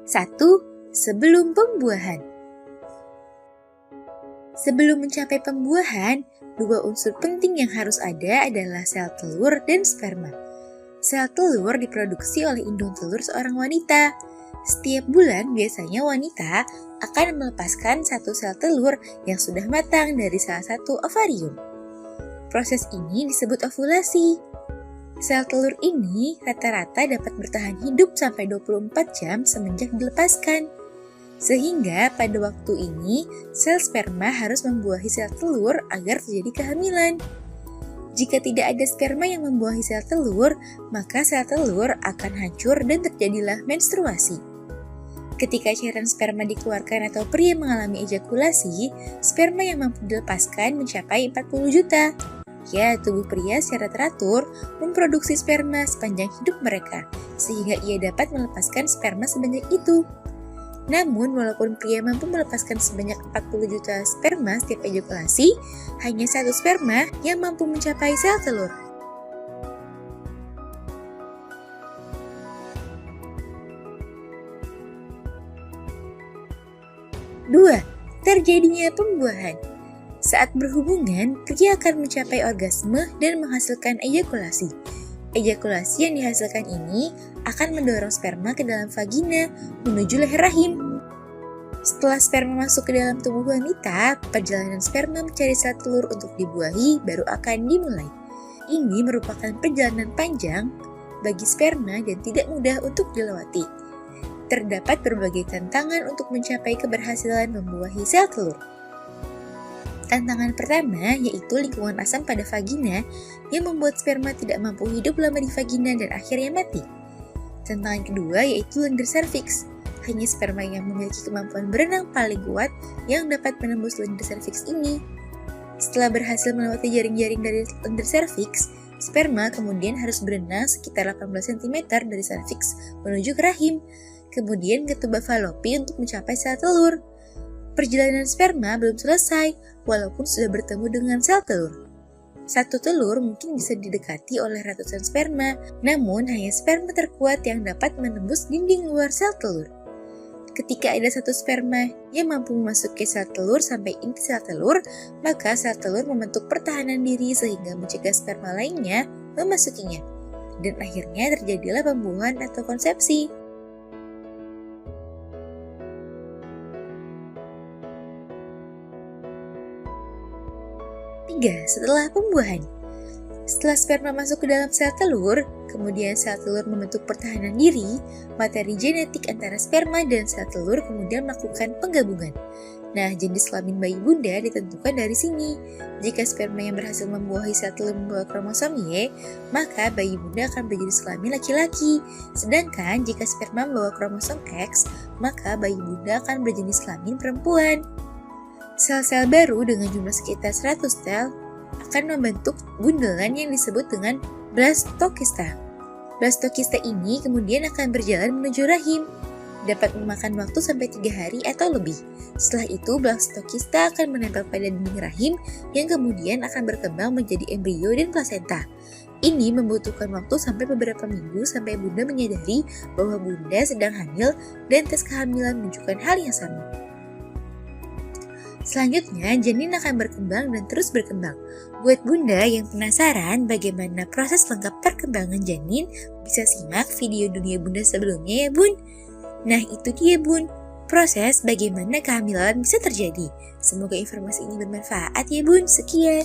1. Sebelum pembuahan. Sebelum mencapai pembuahan, dua unsur penting yang harus ada adalah sel telur dan sperma. Sel telur diproduksi oleh indung telur seorang wanita. Setiap bulan biasanya wanita akan melepaskan satu sel telur yang sudah matang dari salah satu ovarium. Proses ini disebut ovulasi. Sel telur ini rata-rata dapat bertahan hidup sampai 24 jam semenjak dilepaskan. Sehingga pada waktu ini, sel sperma harus membuahi sel telur agar terjadi kehamilan. Jika tidak ada sperma yang membuahi sel telur, maka sel telur akan hancur dan terjadilah menstruasi. Ketika cairan sperma dikeluarkan atau pria mengalami ejakulasi, sperma yang mampu dilepaskan mencapai 40 juta. Ya, tubuh pria secara teratur memproduksi sperma sepanjang hidup mereka, sehingga ia dapat melepaskan sperma sebanyak itu. Namun, walaupun pria mampu melepaskan sebanyak 40 juta sperma setiap ejakulasi, hanya satu sperma yang mampu mencapai sel telur. Dua, terjadinya pembuahan. Saat berhubungan, pria akan mencapai orgasme dan menghasilkan ejakulasi. Ejakulasi yang dihasilkan ini akan mendorong sperma ke dalam vagina menuju leher rahim. Setelah sperma masuk ke dalam tubuh wanita, perjalanan sperma mencari sel telur untuk dibuahi baru akan dimulai. Ini merupakan perjalanan panjang bagi sperma dan tidak mudah untuk dilewati. Terdapat berbagai tantangan untuk mencapai keberhasilan membuahi sel telur. Tantangan pertama yaitu lingkungan asam pada vagina yang membuat sperma tidak mampu hidup lama di vagina dan akhirnya mati. Tantangan kedua yaitu lendir serviks. Hanya sperma yang memiliki kemampuan berenang paling kuat yang dapat menembus lendir serviks ini. Setelah berhasil melewati jaring-jaring dari lendir serviks, sperma kemudian harus berenang sekitar 18 cm dari serviks menuju ke rahim, kemudian ke tuba falopi untuk mencapai sel telur. Perjalanan sperma belum selesai, walaupun sudah bertemu dengan sel telur. Satu telur mungkin bisa didekati oleh ratusan sperma, namun hanya sperma terkuat yang dapat menembus dinding luar sel telur. Ketika ada satu sperma yang mampu memasuki sel telur sampai inti sel telur, maka sel telur membentuk pertahanan diri sehingga mencegah sperma lainnya memasukinya. Dan akhirnya terjadilah pembuahan atau konsepsi. 3. Setelah pembuahan. Setelah sperma masuk ke dalam sel telur, kemudian sel telur membentuk pertahanan diri, materi genetik antara sperma dan sel telur kemudian melakukan penggabungan. Nah, jenis kelamin bayi bunda ditentukan dari sini. Jika sperma yang berhasil membuahi sel telur membawa kromosom Y, maka bayi bunda akan berjenis kelamin laki-laki. Sedangkan jika sperma membawa kromosom X, maka bayi bunda akan berjenis kelamin perempuan. Sel-sel baru dengan jumlah sekitar 100 sel akan membentuk bundelan yang disebut dengan blastokista. Blastokista ini kemudian akan berjalan menuju rahim. Dapat memakan waktu sampai 3 hari atau lebih. Setelah itu, blastokista akan menempel pada dinding rahim yang kemudian akan berkembang menjadi embrio dan plasenta. Ini membutuhkan waktu sampai beberapa minggu sampai bunda menyadari bahwa bunda sedang hamil dan tes kehamilan menunjukkan hal yang sama. Selanjutnya, janin akan berkembang dan terus berkembang. Buat bunda yang penasaran bagaimana proses lengkap perkembangan janin, bisa simak video dunia bunda sebelumnya ya bun. Nah itu dia bun, proses bagaimana kehamilan bisa terjadi. Semoga informasi ini bermanfaat ya bun, sekian.